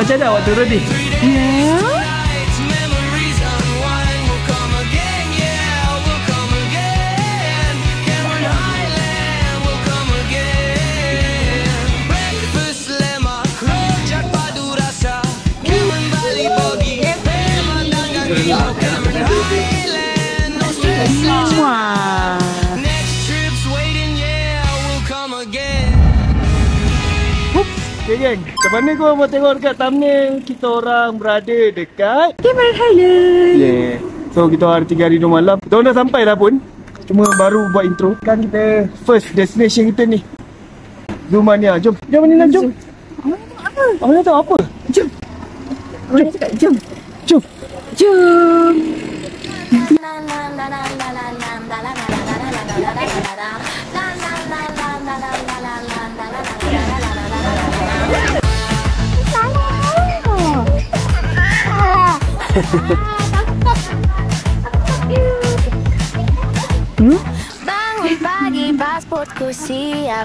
Macam mana awak turun ni? Okay geng, macam mana korang mau tengok dekat thumbnail? Kita orang berada dekat Cameron Highland. Yeah. So kita orang 3 hari 2 malam. Kita orang dah sampai dah pun. Cuma baru buat intro. Kan kita first destination kita ni Zumania. Jom. Jom Manina, jom. Awak nak tahu apa? Jom. Orang cakap jom. Jom. Jom. Bangun pagi pasportku siap.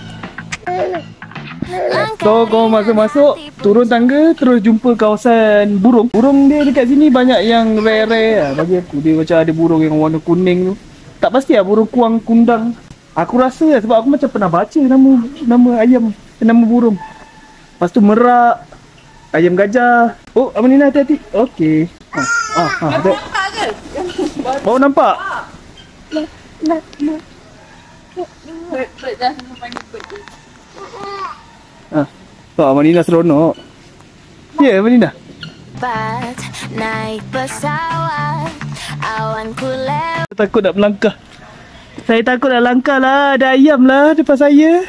So kau masuk-masuk, turun tangga, terus jumpa kawasan burung. Burung dia dekat sini banyak yang rare-rare lah bagi aku. Dia macam ada burung yang warna kuning tu. Tak pasti lah, burung kuang kundang. Aku rasa lah, sebab aku macam pernah baca nama ayam, nama burung. Lepas tu merak, ayam gajah. Oh, Amanina hati-hati. Okey. Nampak ke? Baru nampak? Bird dah panggil bird tu. So Amanina seronok. Ya, Amanina. Naik pesawat, awanku lewat. Takut nak melangkah. Saya takut nak langkah lah. Ada ayam lah depan saya.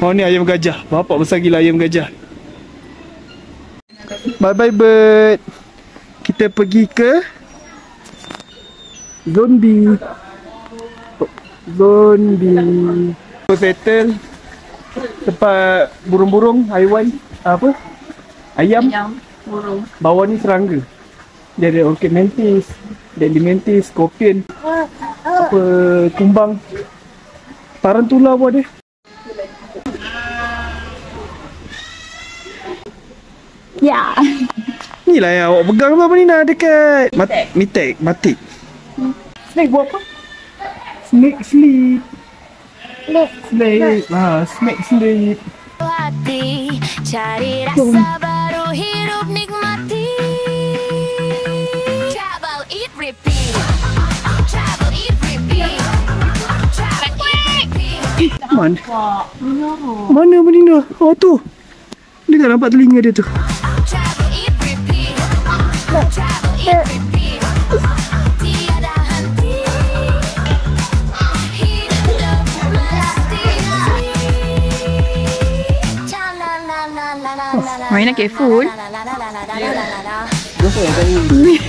Oh ni ayam gajah. Bapak besar gila ayam gajah. Bye bye bird. Kita pergi ke Zone B. Zone B. So settle tempat burung-burung, haiwan, apa? Ayam. Burung. Bawah ni serangga. Dia ada orchid mantis, deadly mantis, scorpion, apa, kumbang, tarantula pun ada. Ya. Ni lah yang awak pegang apa ni nak dekat Mitek, Matik. Snake buat apa? Snake sleep. Snake. Snake sleep. Hati, cari rasa baru, hidup nikmati. Travel, eat, repeat. Travel, eat, repeat. Travel, eat, repeat. Mana? Mana Manina? Oh tu. Dia tak nampak telinga dia tu. Travel, eat, repeat. Travel, eat, repeat. Tiada henti. Hidup mesti. Marina careful. Dosa yang tadi.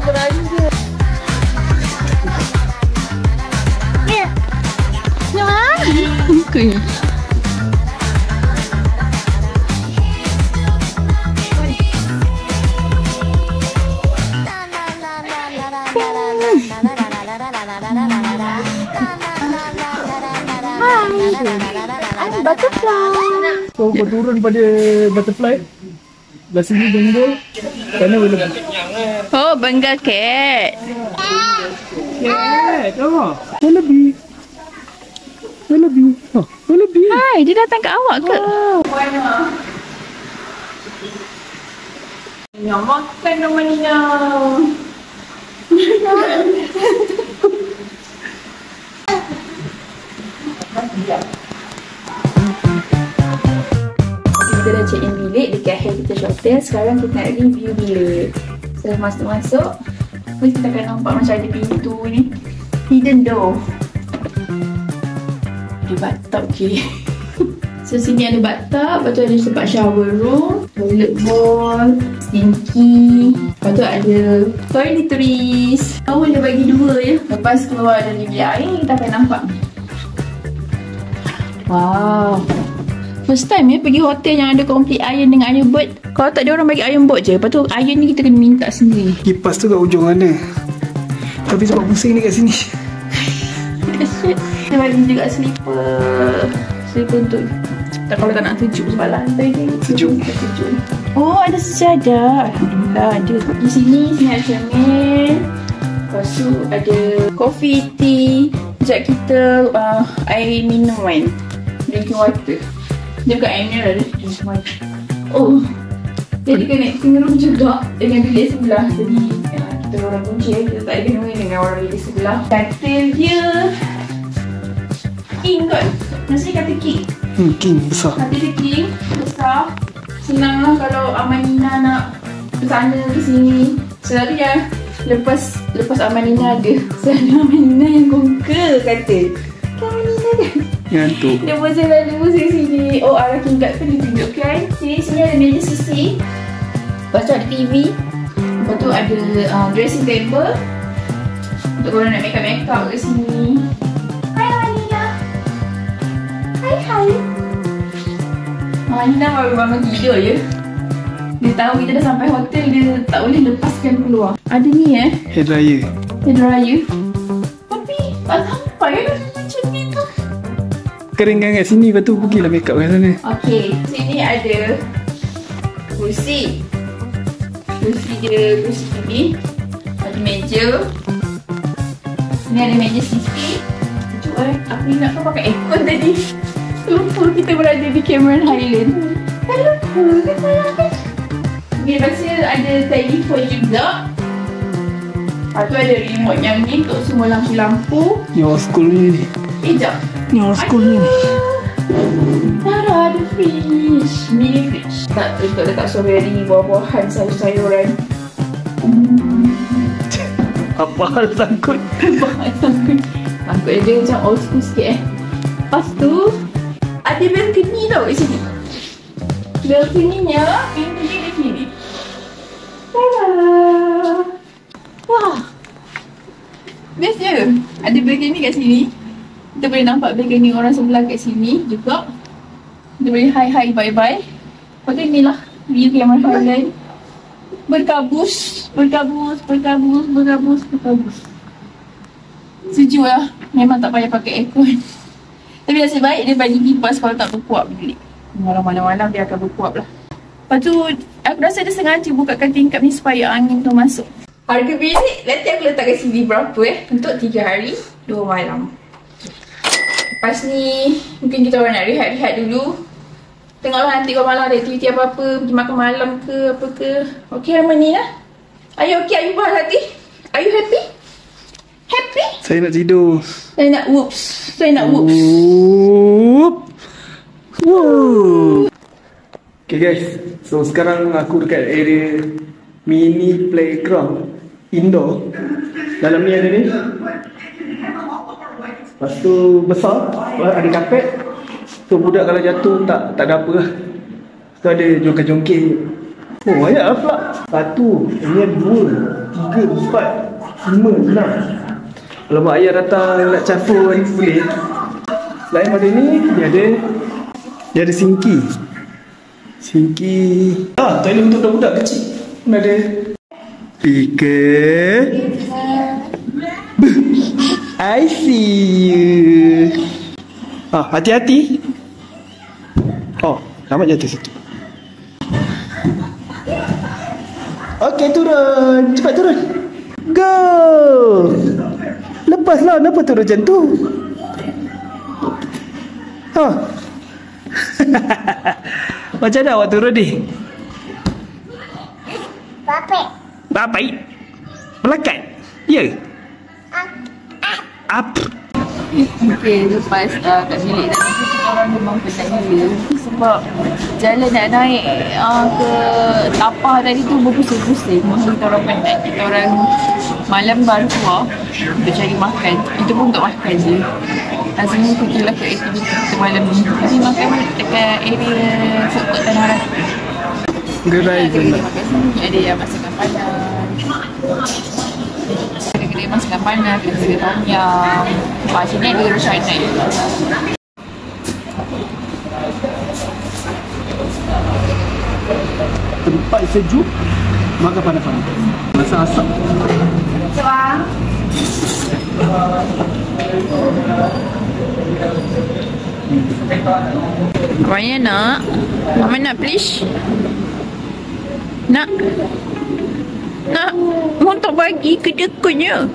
Berani dia. Muka ni. Butterfly. So kau turun pada butterfly. Belah sini Bengal. Sana boleh. Oh, Bengal cat. Cat. Wallaby. Wallaby. Wallaby. Hai, dia datang ke awak ke? Yang makan nama Nina. Kita dah check in bilik dekat Heritage Hotel. Sekarang kita nak review bilik. Setelah masuk-masuk, first kita akan nampak macam ada pintu ni, hidden door. Ada bathtub je. So sini ada bathtub, lepas tu ada tempat shower room, toilet bowl, stinky, lepas tu ada toiletries. Boleh bagi dua je. Lepas keluar dari bilik air, kita akan nampak. Wow. First time pergi hotel yang ada complete iron dengan iron board. Kalau tak ada orang bagi iron board je, lepas tu iron ni kita kena minta sendiri. Kipas tu kat ujung mana? Tapi sebab pusing dekat sini. Dia bagi juga slipper. Slipper untuk Tak, kalau tak nak sejuk sebab lantai dia Sejuk. sejuk. Oh, ada sejadah. Alhamdulillah ada. Di sini ada cermin. Lepas tu ada coffee, tea. Sekejap kita air minum kan. Drinking water. Dia bukan air mineral, dia drinking water. Oh, jadi connecting room juga dengan bilik sebelah. Jadi kita orang kunci, kita tak ada kena dengan orang bilik sebelah. Katil dia king kot. Maksudnya katil king. King besar. Katil dia king, besar. Senang lah kalau Amanina nak ke sana ke sini. Selalunya lepas Amanina ada. Selalu Amanina yang conquer katil. Kan Amanina kan? Ngantuk. Dia pun selalu pusing sini. Oh, arah tingkat tu ditunjukkan. Sini ada meja sisi. Lepas tu ada TV. Lepas tu ada dressing table. Untuk korang nak make up kat sini. Hai Amanina. Hai. Amanina baru bangun tidur je. Dia tahu kita dah sampai hotel. Dia tak boleh lepaskan keluar. Ada ni Hair dryer. hair dryer. Tapi tak sampai kan macam ni tu. Keringkan kat sini, lepas tu pergilah make up kat sana. Okey, sini ada kursi. Kursi TV. Ada meja. Sini ada meja sisi. Sejuk aku ingat kau pakai aircon tadi. Lupa kita berada di Cameron Highland. Tak lupa kan sayang. Ni rasa ada telefon juga. Lepas tu ada remote yang ni untuk semua lampu-lampu. Ni old school ni. Jap. Ni old school ni. Tara ada fridge. Mini fridge. Tak, untuk letak strawberry, buah-buahan, sayur-sayuran. Apa hal sangkut? Sangkut dia macam old school sikit Lepas tu ada balcony tau kat sini. Balcony-nya pintu dia di sini. Tara. Wah, best je. Ada balcony kat sini. Kita boleh nampak balcony orang sebelah kat sini juga. Kita boleh hi bye. Lepas tu inilah view Cameron Highland. Berkabus. Sejuk lah. Memang tak payah pakai aircon. Tapi nasib baik dia bagi kipas kalau tak berkuap bilik. Malam-malam dia akan berkuap lah. Lepas tu aku rasa dia sengaja bukakan tingkap ni supaya angin tu masuk. Harga bilik nanti aku letak kat sini berapa untuk 3 hari 2 malam. Lepas ni mungkin kita orang nak rehat dulu. Tengoklah nanti kalau malam ada aktiviti apa-apa, pergi makan malam ke apa ke. Okey Amanina? Are you okay? Are you puas hati? Are you happy? Happy? Saya nak tidur. Saya nak whoops. Whoop. Woo. Okay guys, so sekarang aku dekat area mini playground indoor. Dalam ni ada ni. Lepas tu besar, ada kapet. So budak kalau jatuh tak ada apa lah. Lepas tu ada jongkir-jongkir. Oh banyak lah pula. 1, ini ada 2, 3, 4, 5, 6. Kalau mak ayah datang nak campur boleh. Selain pada ni, dia ada sinki. Toilet untuk budak-budak kecil pun ada. Pikir. I see you. Hati-hati. Selamat jatuh situ. Okey, turun. Cepat turun. Go. Lepaslah, kenapa turun macam tu? Macam mana awak turun ni? Bapak. Melekat? Ya? Up. Okay, lepas kat bilik tadi tu kita orang memang penat gila. Sebab jalan nak naik ke tapah tadi tu berpusing-pusing. Kita orang penat. Kita orang malam baru keluar untuk cari makan. Itu pun untuk makan je. Rasanya pergilah ke aktiviti kita malam ni. Tapi makan dekat area food court Tanah Rata. Gerai je nak. Ada yang masakan panas. Kedai masakan panas, kedai tom yum. Sini ada Roshana. Tempat sejuk, makan panas-panas. Masak asap. Coba. Mana nak? Mama nak please? Nak? Nak? Mau tak bagi ke dekatnya?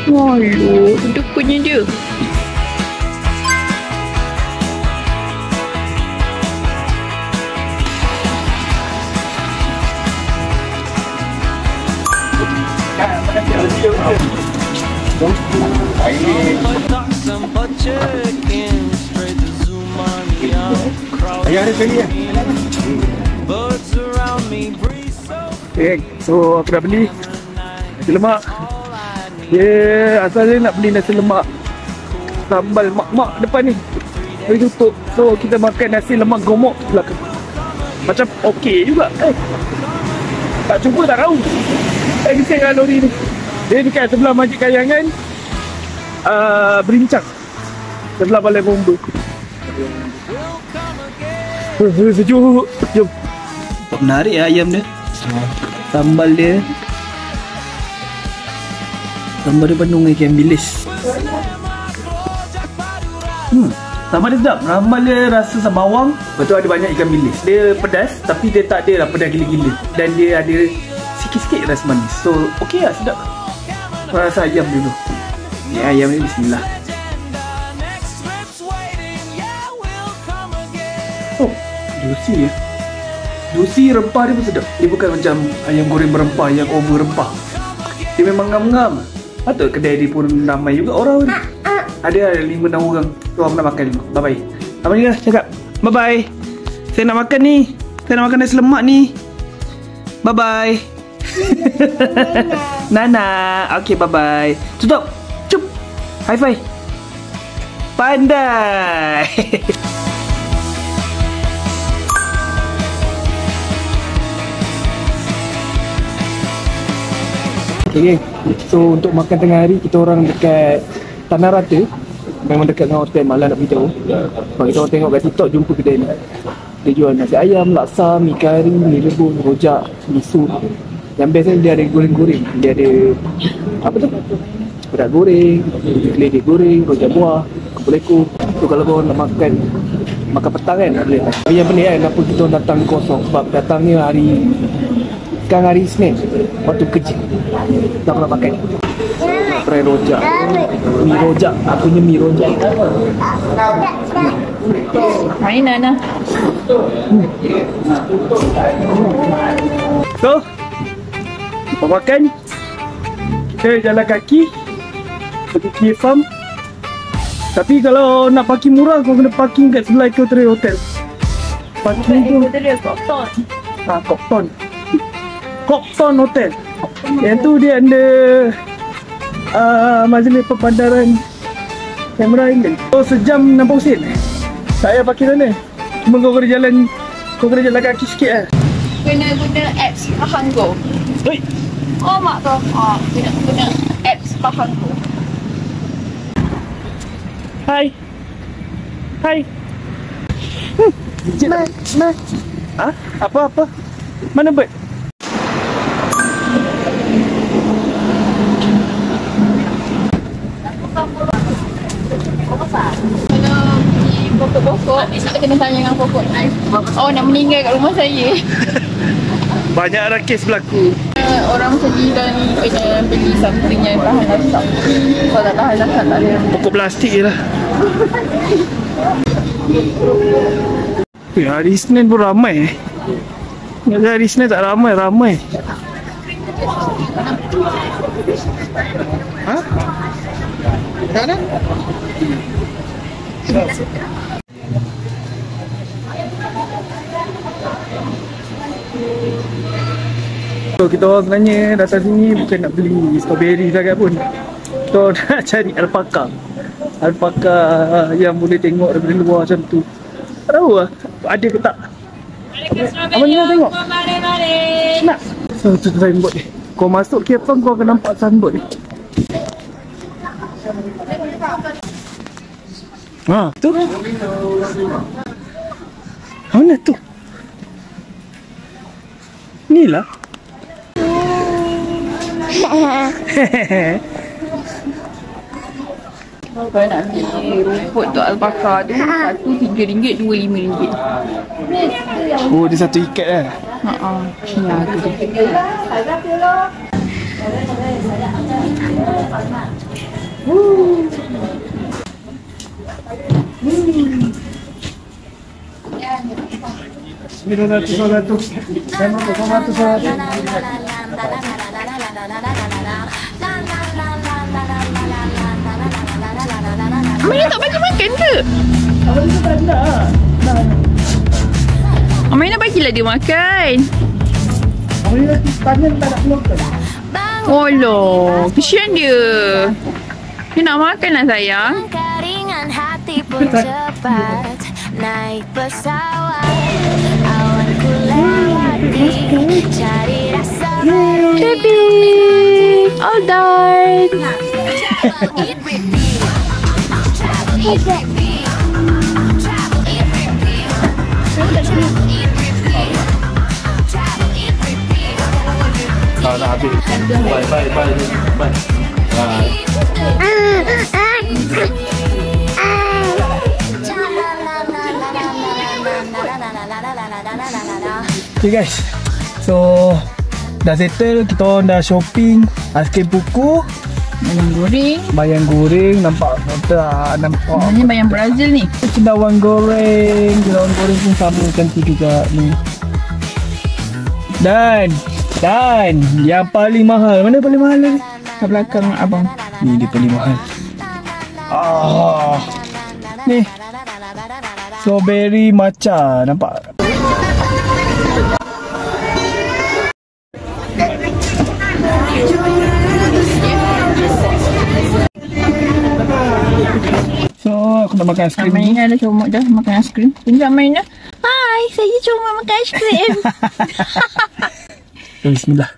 Waduh, dekatnya dia. Ayah ada sekali ya? Okay, so aku dah beli nasi lemak. Asalnya nak beli nasi lemak sambal mak-mak depan ni, tapi tutup. So kita makan nasi lemak gomok belakang. Macam okey juga. Tak cuba tak tahu. Bising dengan lori ni. Dia dekat sebelah Masjid Kayangan, Berincang, sebelah Balai Bomba. Sejuk. Jom. Menarik ya ayam dia. Sambal dia. Sambal dia penuh dengan ikan bilis. Sambal dia sedap. Sambal dia rasa sambawang. Lepas tu ada banyak ikan bilis. Dia pedas tapi dia tak ada lah pedas gila-gila. Dan dia ada sikit-sikit rasa manis. So okey lah, sedap. Rasa ayam dulu. Ni ayam ni bismillah. Oh, juicy ya. Juicy, rempah dia pun sedap. Dia bukan macam ayam goreng berempah yang over rempah. Dia memang ngam-ngam. Patut kedai dia pun ramai juga orang. Ada 5-6 orang. Tu orang nak makan. Bye-bye. Abang ni lah cakap bye-bye. Saya nak makan ni. Saya nak makan nasi lemak ni. Bye-bye. Nana. Okay, bye-bye. Tutup. Cup. High five. Pandai. Okay, so untuk makan tengah hari kita orang dekat Tanah Rata. Memang dekat dengan hotel, malah nak beritahu. Sebab kita orang tengok kat TikTok jumpa kedai ni. Dia jual nasi ayam, laksa, mi kari, mi rebus, rojak, mi sup. Yang best dia ada goreng-goreng. Dia ada apa tu? Pedas goreng, keledek goreng, rojak buah, kepuleko. So kalau korang nak makan petang kan, boleh. Yang pelik kan, kenapa kita orang datang kosong? Sebab datangnya sekarang hari Isnin, waktu kerja. Tak nak makan. Try rojak. Mi rojak. Akunya mi rojak. Mari Nana. So, lepas makan, kita jalan kaki pergi Kia Farm. Tapi kalau nak parking murah, kau kena parking kat sebelah Ecotree Hotel. Parking tu Copton Hotel. Yang tu dia ada majlis perpandaran kamera angle. So sejam 60 sen. Saya parking sana. Cuma kau kena jalan kaki sikit lah. Kena guna apps Pahanggo. Oi. Oh mak tu. Kena guna apps Pahanggo. Hai. Ma. Ha? Apa? Mana bird? Kalau pergi pokok-pokok, kita kena tanya dengan pokok. Oh, nak meninggal kat rumah saya. Banyak lah kes berlaku. Orang sediakan kena beli something yang tahan lasak. Kalau tak tahan lasak tak ada. Pokok plastik je lah. Hari Isnin pun ramai. Hari Isnin tak ramai. Ha? Tak ada? So kita orang sebenarnya datang sini bukan nak beli strawberry sangat pun. Kita nak cari alpaka yang boleh tengok daripada luar macam tu. Tak tahu lah ada ke tak. Abang ni nak tengok? Nak? So tu signboard ni. Kau masuk Kia Farm kau akan nampak signboard ni. Ha, tu. Mana tu? Ni lah. Kalau nak beli rumput tu alpaka tu, satu RM3, dua RM5. Oh, dia satu ikat lah. Ni harga dia. Amalina tak bagi makan ke? Amalina tak nak. Amalina bagilah dia makan. Amalina tangan tak nak keluarkan. Oh loh, kesian dia. Dia nak makan lah sayang. Keringan hati pun cepat naik pesawat. Awan ku lewati cari rasa baru. Baby, all done. Travel, eat, repeat. Travel, eat, repeat. Travel, eat, repeat. Travel, eat, repeat. Travel, eat, repeat. Dah habis. Bye. Okay guys, so dah settle, kita orang dah shopping, aiskrim puku, bayam goreng, nampak nampak. Ini bayam Brazil ni. Cendawan goreng pun sama cantik juga ni. Dan yang paling mahal, mana paling mahal ni? Kat belakang abang. Ni dia paling mahal. Ni strawberry matcha, nampak? So aku nak makan aiskrim. Amalina dah comot dah makan aiskrim. Tunjuk Amalina. Hai, saya cuma makan aiskrim. Bismillah.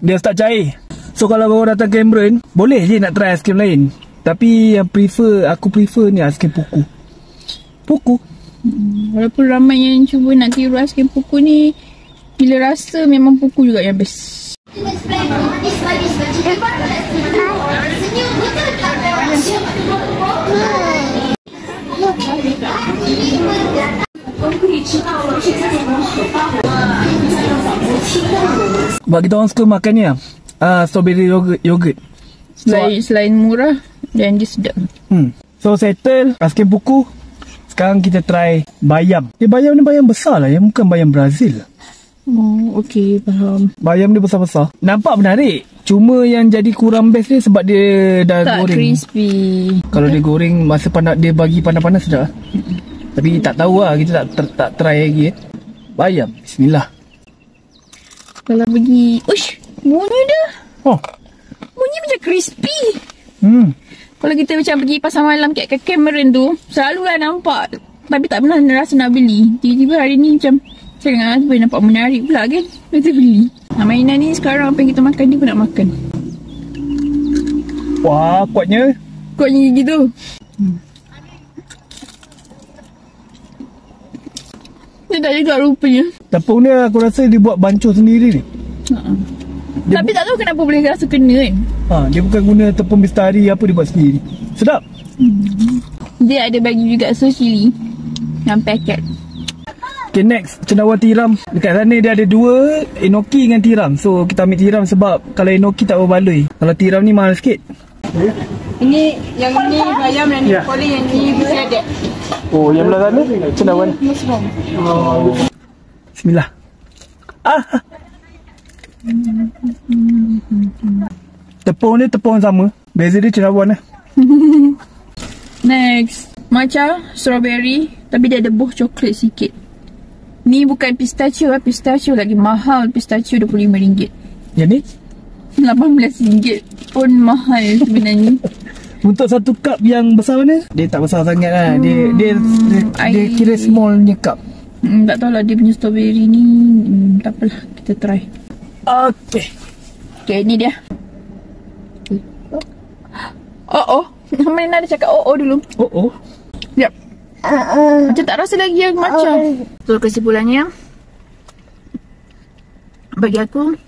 Dia start cair. So kalau korang datang Cameron, boleh je nak try aiskrim lain. Tapi yang aku prefer ni aiskrim puku. Walaupun ramai yang cuba nak tiru aiskrim puku ni, bila rasa memang puku juga yang best. Sebab kita orang suka makan ni lah, strawberry yogurt. Selain murah dan dia sedap. So settle aiskrim puku. Sekarang kita try bayam. Bayam ni bayam besar lah, yang bukan bayam Brazil. Oh, okey, faham. Bayam dia besar-besar. Nampak menarik. Cuma yang jadi kurang best dia sebab dia dah tak goreng. crispy. Kalau dia goreng masa dia bagi panas-panas sedap. Tapi tak tahu lah, kita tak try lagi. Bayam, bismillah. Kalau pergi, uish, bunyi dia. Oh. Bunyi macam crispy. Hmm. Kalau kita macam pergi pasar malam kat Cameron tu, selalulah nampak. Tapi tak pernah rasa nak beli. Tiba-tiba hari ni macam, saya dengan husband nampak menarik pula kan. Kita beli. Mainan ni sekarang apa yang kita makan, dia pun nak makan. Wah, kuatnya. Kuatnya gigi tu. Dia tak juga rupanya. Tepung dia aku rasa dia buat bancuh sendiri ni. Tapi tak tahu kenapa boleh rasa kena kan. Dia bukan guna tepung bestari apa, dia buat sendiri. Sedap. Dia ada bagi juga sos cili yang paket. Okay, next, cendawan tiram. Dekat sana dia ada dua, enoki dengan tiram. So kita ambil tiram sebab kalau enoki tak berbaloi. Kalau tiram ni mahal sikit. Ini yang ni bayam dan ni kuali, yang ni bersedek. Oh, yang belah sana cendawan. Bismillah. Tepung dia tepung sama. Beza dia cendawan lah. Next, matcha strawberry tapi dia ada buah coklat sikit. Ni bukan pistachio, pistachio lagi mahal. Pistachio RM25. Yang ni RM18 pun mahal sebenarnya. untuk satu cup yang besar mana? Dia tak besar sangat lah. Dia kira smallnya cup. Tak tahulah dia punya strawberry ni. Tak apalah, kita try. Okay, ni dia. Amalina ada cakap dulu. Yep. Macam tak rasa lagi yang matcha. So kesimpulannya, bagi aku,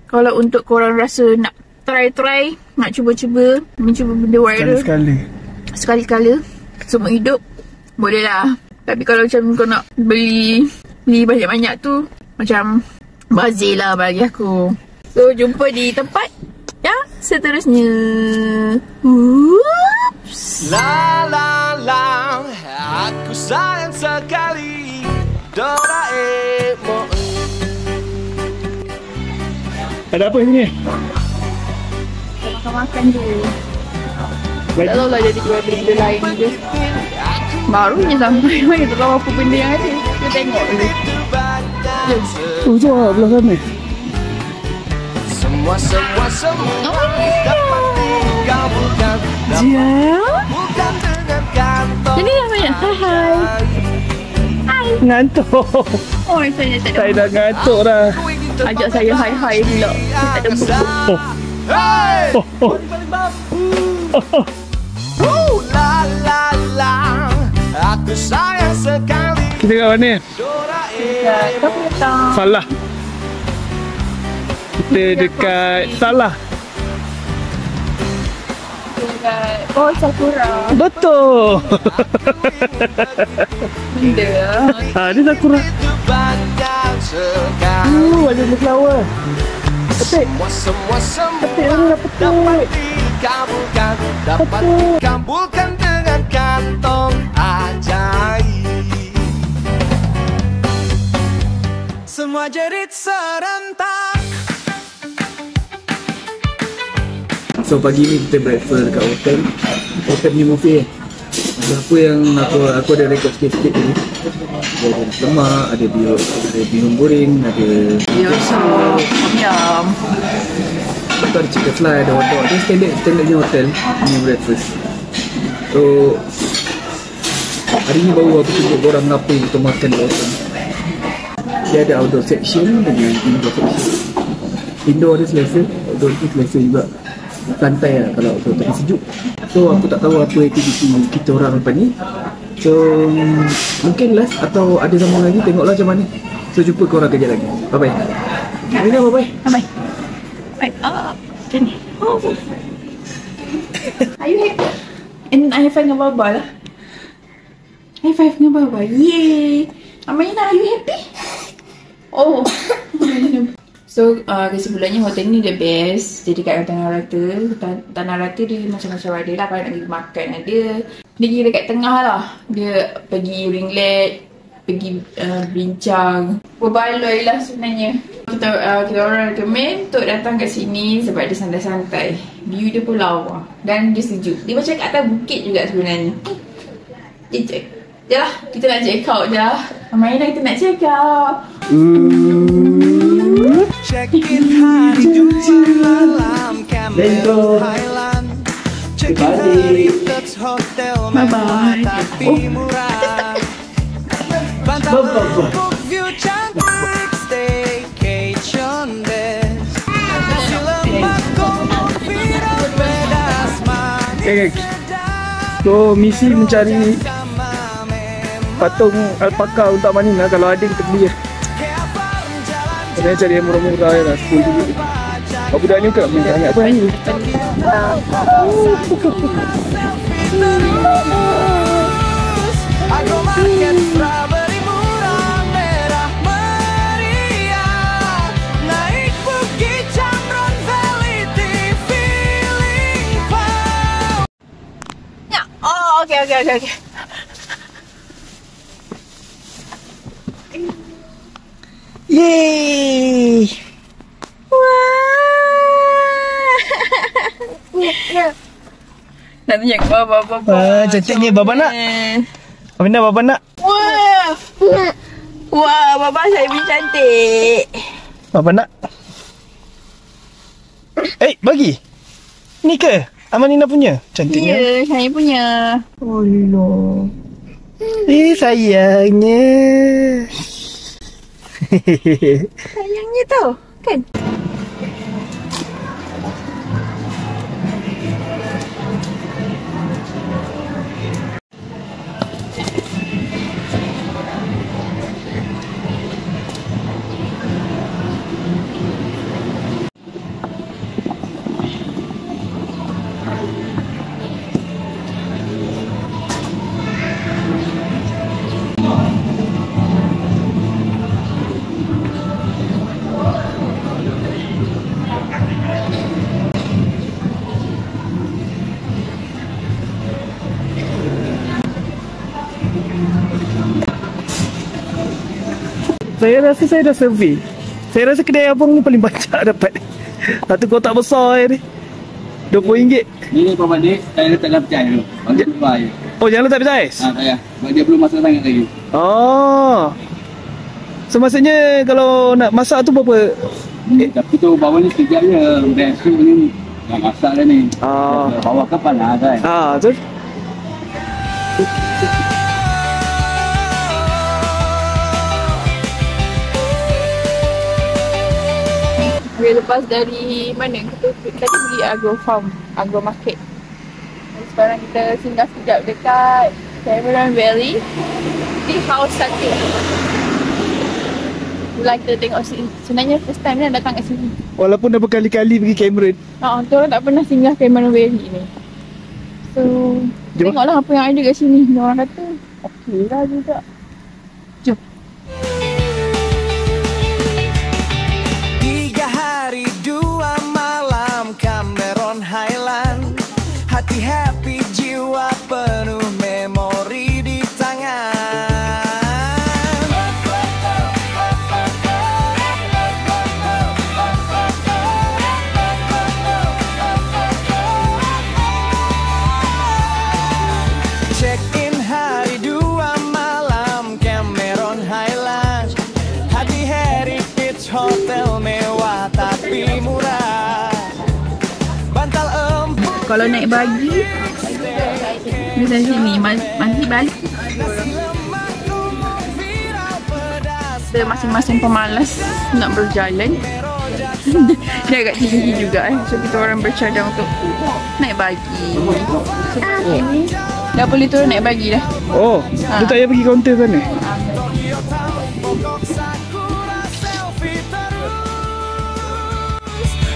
kalau untuk korang rasa nak try. Nak cuba-cuba. Mencuba benda viral. Sekali-sekala. Semua hidup. Boleh lah. Tapi kalau macam kau nak beli banyak-banyak tu, macam bazir lah bagi aku. So, jumpa di tempat yang seterusnya. Oops. La la la, aku sayang sekali Doraemon. Ada apa sini? Makan je. Tak tahu lah jadi jual benda lain je. Barunya sampai. Mana tak tahu apa benda yang ada. Kita tengok dulu. Tu lah belah sana. Semua dapat dikabulkan. Bukan dengan kantong. Jadi yang banyak hai. Ngantuk. Oh, saya tak Saya ada. dah ngantuk dah. Ajak saya hai pula. Saya tak ada mood. Oh. Hey! Oh. La la la, aku sayang sekali Kita kat mana? Doraemon. Kau datang. Salah. Kita dekat Salah. Oh, Sakura. Betul. Benda lah. Dia Sakura. Itu banyak sekali. Ada flower. Petik. Semua Petik ni dah petik. dapat dikabulkan dengan kantong ajaib. Semua jerit serentak. So pagi ni kita breakfast dekat hotel. Hotel ni movie. Ada apa yang aku ada rekod sikit-sikit tadi. Ada lemak, ada bihun goreng, ada Yoso. Yum. lepas tu ada chicken fly, ada hotdog. Dia standardnya hotel ni breakfast. So hari ni baru aku tunjuk korang apa yang kita makan di hotel. Dia ada outdoor section dengan indoor section. Indoor ada selesa, outdoor tu selesa juga. Santai lah kalau tengah sejuk. So aku tak tahu apa aktiviti kita orang lepas ni. So mungkin last atau ada sambung lagi, tengoklah macam mana. So jumpa korang kejap lagi. Bye bye. Rina bye bye. Bye. Right up. Sini. Oh. Are you happy? And high five dengan Baba lah. High five dengan Baba. Yay. Amalina, are you happy? Oh. So, kesimpulannya hotel ni the best. Jadi kat Tanah Rata. Tanah Rata dia macam-macam ada lah. Kalau nak pergi makan ada. Dia kira kat tengah lah. Dia pergi ringlet, pergi bincang. Berbaloi lah sebenarnya. Kita orang recommend untuk datang kat sini sebab dia santai-santai. View dia pun lawa. Dan dia sejuk. Dia macam kat atas bukit juga sebenarnya. Je lah, kita nak check out je lah. Mainlah kita nak check out. Check-in hari Jumat malam Campbell Highland. Check-in hari Touch Hotel mewah tapi murah. Pantau Bangkok view cantik staycation best. Nasi lemak Komodo viral beda Okay, so misi mencari patung alpaka untuk Amanina. Kalau ada kita beli lah. Kita cari yang murah-murah lah, 10 ringgit. Oh, budak ni bukan beli banyak apa ni. Agro Market strawberry murah merah meriah. Naik Bukit Chandron Valley feeling wow. Ya. Oh, okay. Yeay! Nak tunjuk ke Baba. Cantiknya Baba nak. Aminah Baba nak. Wah, Baba saya lebih cantik. Baba nak. Bagi. Ni ke? Amanina punya? Cantiknya. Ya, saya punya. Allah. Sayangnya. Sayangnya tu, kan? Saya rasa saya dah survey. Saya rasa kedai abang ni paling banyak dapat. Satu kotak besar ni. RM20. Ni Puan Dik, saya letak dalam pecah dulu. Bagi keluar je. Oh, jangan letak pecah ais? Saya. Sebab dia belum masak sangat lagi. Oh. So maksudnya kalau nak masak tu berapa? Tapi tu bawah ni sekejap je. Best tu ni dah masak dah ni. Bawah kan panas kan. Betul. Okay, lepas dari mana? Kita tadi pergi Agro Farm, Agro Market. Dan sekarang kita singgah sekejap dekat Cameron Valley di House 1. Itulah kita tengok sini. Sebenarnya first time ni datang kat sini. Walaupun dah berkali-kali pergi Cameron. Kita orang tak pernah singgah Cameron Valley ni. So, Jom. tengoklah apa yang ada kat sini. Dia orang kata, okey lah juga. Jom. 3 hari 2 malam Cameron Highland. Hati happy, jiwa penuh memori di tangan. Check in hari 2 malam Cameron Highland. Hati Heritage Hotel mewah tapi murah. Bantal empuk Kalau naik bagi, bisa sini. Nanti balik. lemak tubuh viral pedas. Kita masing-masing pemalas nak berjalan. Dia agak tinggi juga So kita orang bercadang untuk naik bagi. So ini dah boleh turun naik bagi dah. Oh, dia tak payah pergi kaunter sana. Pokok sakura selfie terus.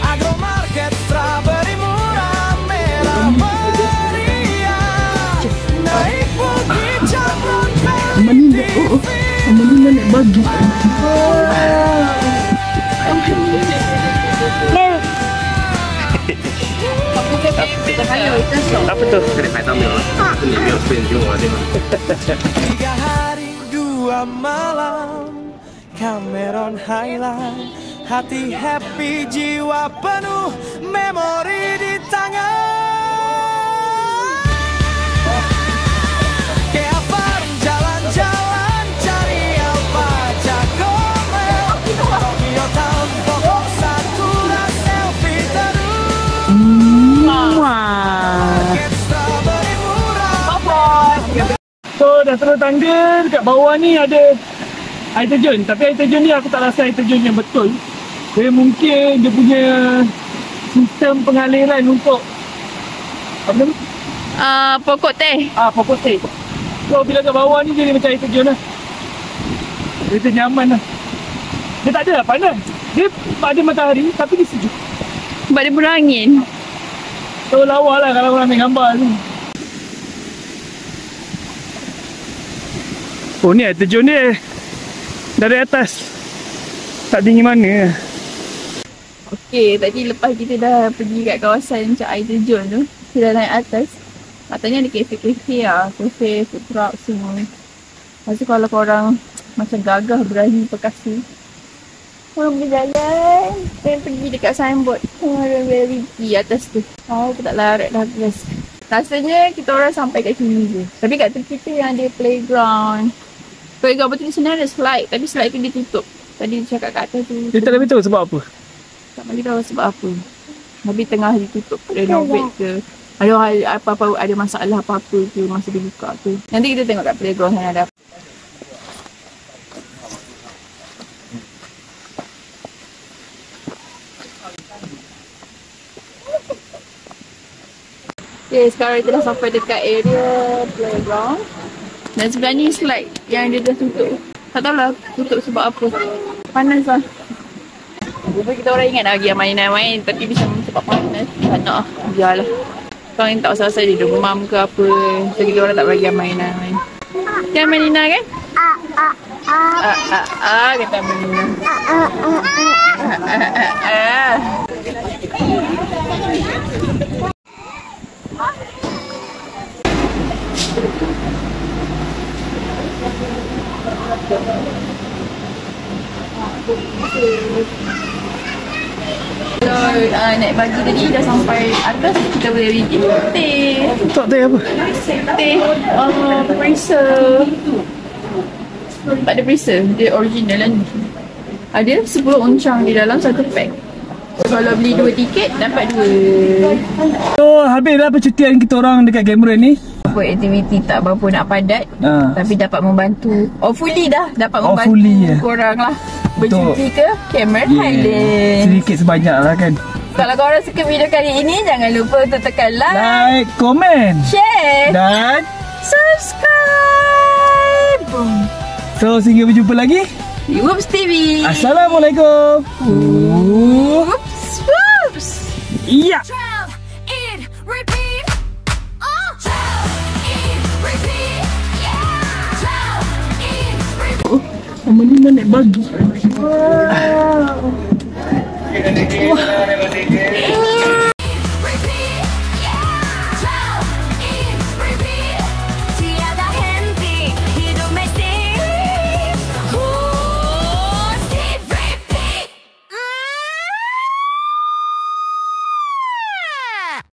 Agro Market strawberry murah merah meriah. Naik bukit Cameron Valley. Mana naik bagi? Apa tu? 3 hari 2 malam Cameron Highland. Hati happy, jiwa penuh memori di tangan. Kayak farm jalan-jalan cari apa Jagomel. Tokyo Town pokok sakura selfie terus. Market strawberry murah. So dah turun tangga, dekat bawah ni ada air terjun. Tapi air terjun ni aku tak rasa air terjun yang betul. Dia mungkin dia punya sistem pengaliran untuk apa nama? Pokok teh. Pokok teh. So bila kat bawah ni jadi macam air terjun lah. Dia nyaman lah. Dia tak ada lah panas. Dia ada matahari tapi dia sejuk. Sebab dia berangin. So lawa lah kalau orang ambil gambar ni. Oh ni air terjun dia. Dari atas. Tak tinggi mana. Okey, tadi lepas kita dah pergi kat kawasan macam air terjun tu, kita dah naik atas. Katanya ada kafe-kafe lah. Kafe, food truck semua. Lepas tu kalau korang macam gagah berani perkasa, korang boleh jalan dan pergi dekat signboard Cameron Valley di atas tu. Aku tak larat dah guys. Rasanya kita orang sampai kat sini je. Tapi kat tepi tu yang ada playground. Playground betul di sini ada slide. Tapi slide tu dia tutup. Tadi dia cakap kat atas tu. Dia tak beritahu sebab apa? Tak boleh tahu sebab apa. Tapi tengah ditutup, renovate ke. Ada apa-apa, ada masalah apa-apa ke masa dia buka tu. Nanti kita tengok kat playground sana ada apa. Okay, sekarang kita dah sampai dekat area playground. Dan sebelah ni slide yang dia dah tutup. Tak tahulah tutup sebab apa. Panas lah. Rupa kita orang ingat nak pergi main-main tapi bisa sebab panas. Tak nak lah. Biarlah. Korang ni tak pasal-pasal dia demam ke apa. So kita orang tak bagi main-main. Kan Melina kan? Kata Melina. naik bagi tadi dah sampai atas, kita boleh bikin teh. Tak tahu apa. Teh perisa. Tak ada perisa, dia original lah ni. Ada 10 oncang di dalam satu pack. Kalau beli 2 tiket dapat 2. So habis dah percutian kita orang dekat Cameron ni. Apa aktiviti tak berapa nak padat, tapi dapat membantu. Fully dah dapat membantu fully, korang lah bercuti ke Cameron Highlands. Sedikit sebanyak lah kan. Kalau korang suka video kali ini, jangan lupa untuk tekan like, komen, share dan subscribe. so sehingga berjumpa lagi. Whoops TV. Assalamualaikum. Whoops, whoops. Iya. Travel, eat, repeat. Travel, eat, repeat. Yeah. Travel, eat, repeat. Nama ni naik bagi.